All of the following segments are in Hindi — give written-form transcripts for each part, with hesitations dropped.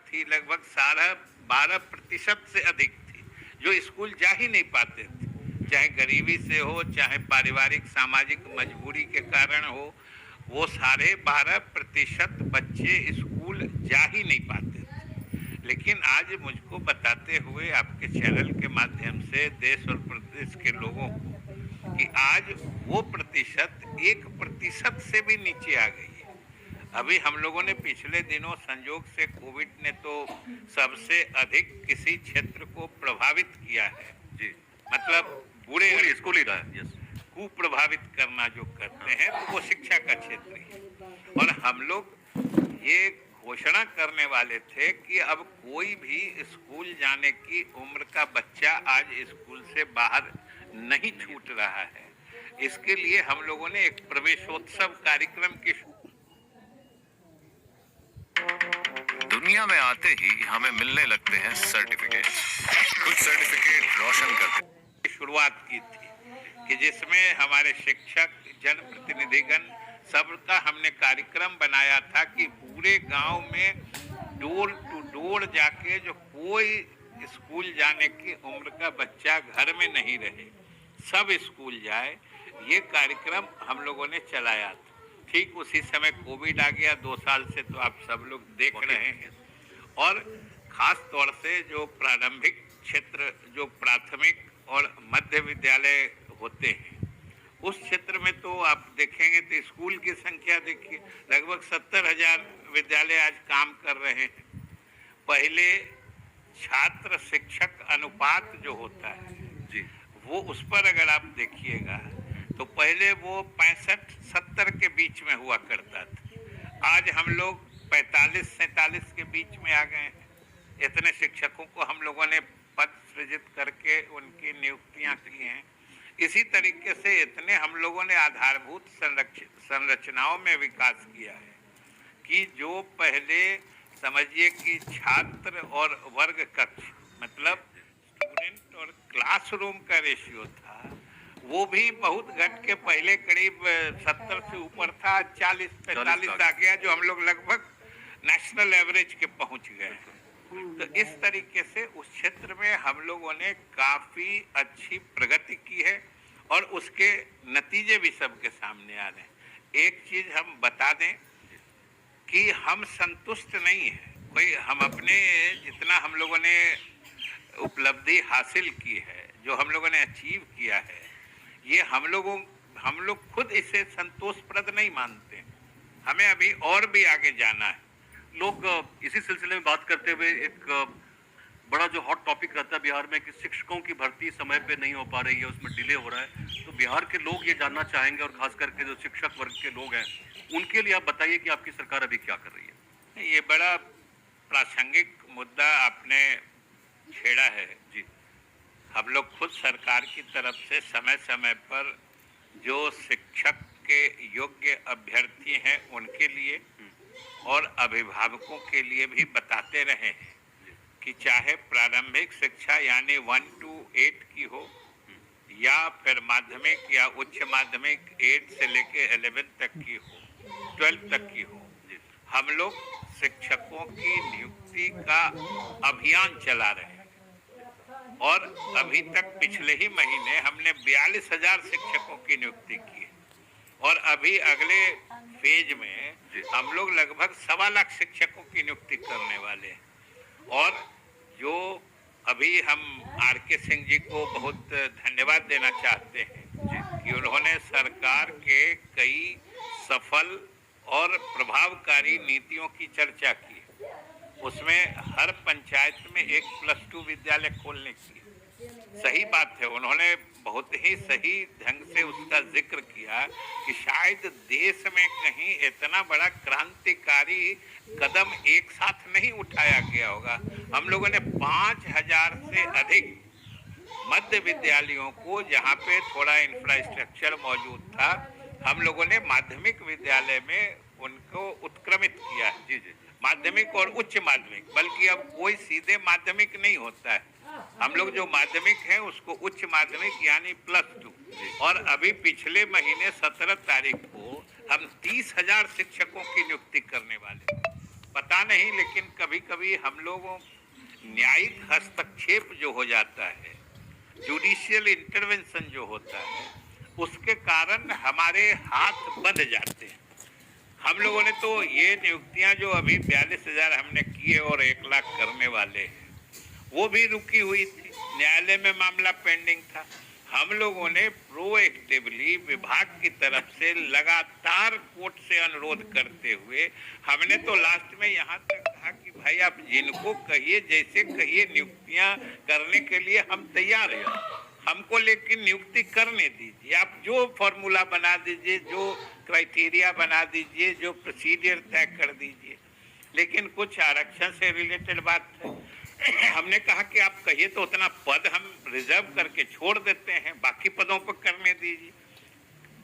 थी लगभग 12% से अधिक थी जो स्कूल जा ही नहीं पाते थे, चाहे गरीबी से हो चाहे पारिवारिक सामाजिक मजबूरी के कारण हो। वो 12.5% बच्चे स्कूल जा ही नहीं पाते थे। लेकिन आज मुझको बताते हुए आपके चैनल के माध्यम से देश और प्रदेश के लोगों को कि आज वो प्रतिशत 1% से भी नीचे आ गई है। अभी हम लोगों ने पिछले दिनों संयोग से कोविड ने तो सबसे अधिक किसी क्षेत्र को प्रभावित किया है जी, मतलब बुरे स्कूल ही रहा है। यस, कुप्रभावित करना जो करते हैं तो वो शिक्षा का क्षेत्र ही है। और हम लोग ये घोषणा करने वाले थे कि अब कोई भी स्कूल जाने की उम्र का बच्चा आज स्कूल से बाहर नहीं छूट रहा है। इसके लिए हम लोगों ने एक प्रवेशोत्सव कार्यक्रम की दुनिया में आते ही हमें मिलने लगते हैं सर्टिफिकेट। कुछ सर्टिफिकेट रोशन करते शुरुआत की थी कि जिसमें हमारे शिक्षक जनप्रतिनिधिगण सबका हमने कार्यक्रम बनाया था कि पूरे गांव में डोर टू डोर जाके जो कोई स्कूल जाने की उम्र का बच्चा घर में नहीं रहे, सब स्कूल जाए। ये कार्यक्रम हम लोगों ने चलाया था। ठीक उसी समय कोविड आ गया, 2 साल से तो आप सब लोग देख रहे हैं। और खास तौर से जो प्रारंभिक क्षेत्र, जो प्राथमिक और मध्य विद्यालय होते हैं, उस क्षेत्र में तो आप देखेंगे तो स्कूल की संख्या देखिए, लगभग 70,000 विद्यालय आज काम कर रहे हैं। पहले छात्र शिक्षक अनुपात जो होता है जी, वो उस पर अगर आप देखिएगा तो पहले वो 65-70 के बीच में हुआ करता था। आज हम लोग 45-47 के बीच में आ गए हैं। इतने शिक्षकों को हम लोगों ने पद सृजित करके उनकी नियुक्तियां की हैं। इसी तरीके से इतने हम लोगों ने आधारभूत संरचनाओं में विकास किया है कि जो पहले समझिए कि छात्र और वर्ग कक्ष, मतलब स्टूडेंट और क्लासरूम का रेशियो था, वो भी बहुत घट के पहले करीब 70 से ऊपर था, 40-45 आ गया, जो हम लोग लगभग नेशनल एवरेज के पहुंच गए। तो इस तरीके से उस क्षेत्र में हम लोगों ने काफी अच्छी प्रगति की है और उसके नतीजे भी सबके सामने आ रहे हैं। एक चीज हम बता दें कि हम संतुष्ट नहीं है कोई, हम अपने जितना हम लोगों ने उपलब्धि हासिल की है, जो हम लोगों ने अचीव किया है, ये हम लोग खुद इसे संतोषप्रद नहीं मानते। हमें अभी और भी आगे जाना है। लोग इसी सिलसिले में बात करते हुए एक बड़ा जो हॉट टॉपिक रहता है बिहार में कि शिक्षकों की भर्ती समय पे नहीं हो पा रही है, उसमें डिले हो रहा है। तो बिहार के लोग ये जानना चाहेंगे और खास करके जो शिक्षक वर्ग के लोग हैं उनके लिए आप बताइए कि आपकी सरकार अभी क्या कर रही है। ये बड़ा प्रासंगिक मुद्दा आपने छेड़ा है जी। हम लोग खुद सरकार की तरफ से समय समय पर जो शिक्षक के योग्य अभ्यर्थी हैं उनके लिए और अभिभावकों के लिए भी बताते रहे हैं कि चाहे प्रारंभिक शिक्षा यानी 1 to 8 की हो या फिर माध्यमिक या उच्च माध्यमिक 8 से लेके 11 तक की हो, 12 तक की हो, हम लोग शिक्षकों की नियुक्ति का अभियान चला रहे हैं। और अभी तक पिछले ही महीने हमने 42,000 शिक्षकों की नियुक्ति की है और अभी अगले फेज में हम लोग लगभग 1.25 लाख शिक्षकों की नियुक्ति करने वाले हैं। और जो अभी हम आर.के. सिंह जी को बहुत धन्यवाद देना चाहते हैं कि उन्होंने सरकार के कई सफल और प्रभावकारी नीतियों की चर्चा की। उसमें हर पंचायत में एक +2 विद्यालय खोलने की सही बात है। उन्होंने बहुत ही सही ढंग से उसका जिक्र किया कि शायद देश में कहीं इतना बड़ा क्रांतिकारी कदम एक साथ नहीं उठाया गया होगा। हम लोगों ने 5,000 से अधिक मध्य विद्यालयों को, जहाँ पे थोड़ा इंफ्रास्ट्रक्चर मौजूद था, हम लोगों ने माध्यमिक विद्यालय में उनको उत्क्रमित किया। जी जी, माध्यमिक और उच्च माध्यमिक, बल्कि अब कोई सीधे माध्यमिक नहीं होता है। हम लोग जो माध्यमिक हैं उसको उच्च माध्यमिक यानी +2। और अभी पिछले महीने 17 तारीख को हम 30,000 शिक्षकों की नियुक्ति करने वाले। पता नहीं, लेकिन कभी कभी हम लोगों न्यायिक हस्तक्षेप जो हो जाता है, जुडिशियल इंटरवेंशन जो होता है, उसके कारण हमारे हाथ बंध जाते हैं। हम लोगों ने तो ये नियुक्तियां जो अभी 42,000 हमने किए और 1 लाख करने वाले हैं, वो भी रुकी हुई थी, न्यायालय में मामला पेंडिंग था। हम लोगों ने प्रोएक्टिवली विभाग की तरफ से लगातार कोर्ट से अनुरोध करते हुए हमने तो लास्ट में यहाँ तक कहा कि भाई आप जिनको कहिए, जैसे कहिए, नियुक्तियां करने के लिए हम तैयार हैं, हमको लेकिन नियुक्ति करने दीजिए। आप जो फॉर्मूला बना दीजिए, जो क्राइटेरिया बना दीजिए, जो प्रोसीजर तय कर दीजिए। लेकिन कुछ आरक्षण से रिलेटेड बात है, हमने कहा कि आप कहिए तो उतना पद हम रिजर्व करके छोड़ देते हैं, बाकी पदों पर करने दीजिए।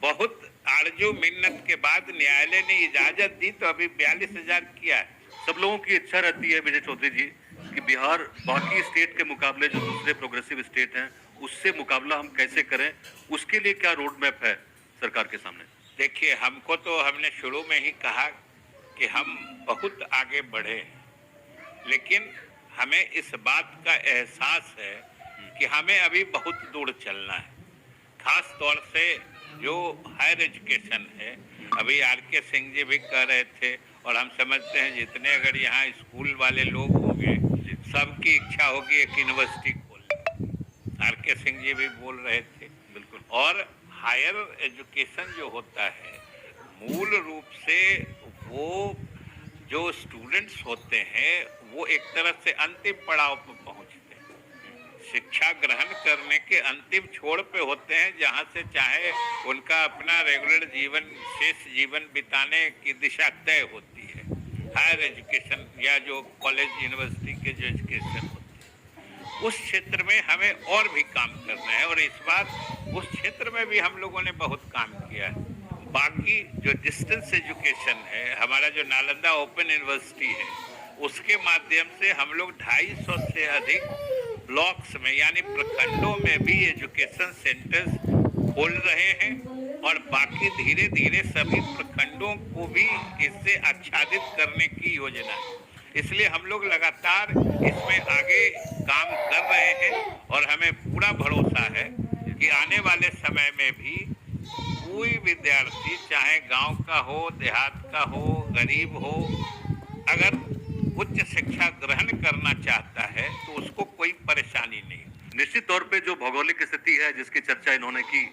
बहुत आरजू मिन्नत के बाद न्यायालय ने इजाजत दी तो अभी 42,000 किया है। सब लोगों की इच्छा रहती है विजय चौधरी जी कि बिहार बाकी स्टेट के मुकाबले जो दूसरे प्रोग्रेसिव स्टेट हैं उससे मुकाबला हम कैसे करें, उसके लिए क्या रोड मैप है सरकार के सामने? देखिए, हमको तो हमने शुरू में ही कहा कि हम बहुत आगे बढ़े हैं, लेकिन हमें इस बात का एहसास है कि हमें अभी बहुत दूर चलना है। खास तौर से जो हायर एजुकेशन है, अभी आर.के. सिंह जी भी कह रहे थे और हम समझते हैं जितने अगर यहाँ स्कूल वाले लोग होंगे सबकी इच्छा होगी एक यूनिवर्सिटी खोलने। आर.के. सिंह जी भी बोल रहे थे। बिल्कुल। और हायर एजुकेशन जो होता है, मूल रूप से वो जो स्टूडेंट्स होते हैं वो एक तरह से अंतिम पड़ाव पर पहुंचते हैं, शिक्षा ग्रहण करने के अंतिम छोर पे होते हैं, जहां से चाहे उनका अपना रेगुलर जीवन, शेष जीवन बिताने की दिशा तय होती है। हायर एजुकेशन या जो कॉलेज यूनिवर्सिटी के जो एजुकेशन होते हैं, उस क्षेत्र में हमें और भी काम करना है और इस बार उस क्षेत्र में भी हम लोगों ने बहुत काम किया है। बाकी जो डिस्टेंस एजुकेशन है, हमारा जो नालंदा ओपन यूनिवर्सिटी है, उसके माध्यम से हम लोग 250 से अधिक ब्लॉक्स में यानी प्रखंडों में भी एजुकेशन सेंटर्स खोल रहे हैं और बाकी धीरे धीरे सभी प्रखंडों को भी इससे आच्छादित करने की योजना है। इसलिए हम लोग लगातार इसमें आगे काम कर रहे हैं और हमें पूरा भरोसा है कि आने वाले समय में भी कोई विद्यार्थी, चाहे गांव का हो, देहात का हो, गरीब हो, अगर उच्च शिक्षा ग्रहण करना चाहता है तो उसको कोई परेशानी नहीं। निश्चित तौर पे जो भौगोलिक स्थिति है जिसकी चर्चा इन्होंने की,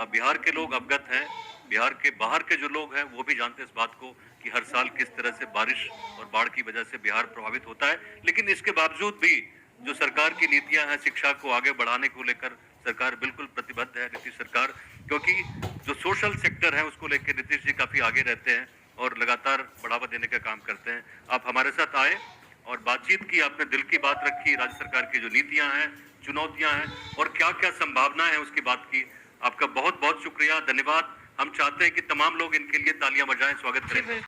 बिहार के लोग अवगत हैं, बिहार के बाहर के जो लोग हैं वो भी जानते हैं इस बात को कि हर साल किस तरह से बारिश और बाढ़ की वजह से बिहार प्रभावित होता है। लेकिन इसके बावजूद भी जो सरकार की नीतियां हैं शिक्षा को आगे बढ़ाने को लेकर, सरकार बिल्कुल प्रतिबद्ध है, नीतीश सरकार, क्योंकि जो सोशल सेक्टर है उसको लेकर नीतीश जी काफी आगे रहते हैं और लगातार बढ़ावा देने का काम करते हैं। आप हमारे साथ आए और बातचीत की, आपने दिल की बात रखी, राज्य सरकार की जो नीतियां हैं, चुनौतियां हैं और क्या क्या संभावनाएं हैं उसकी बात की। आपका बहुत बहुत शुक्रिया, धन्यवाद। हम चाहते हैं कि तमाम लोग इनके लिए तालियां बजाएं, स्वागत करें।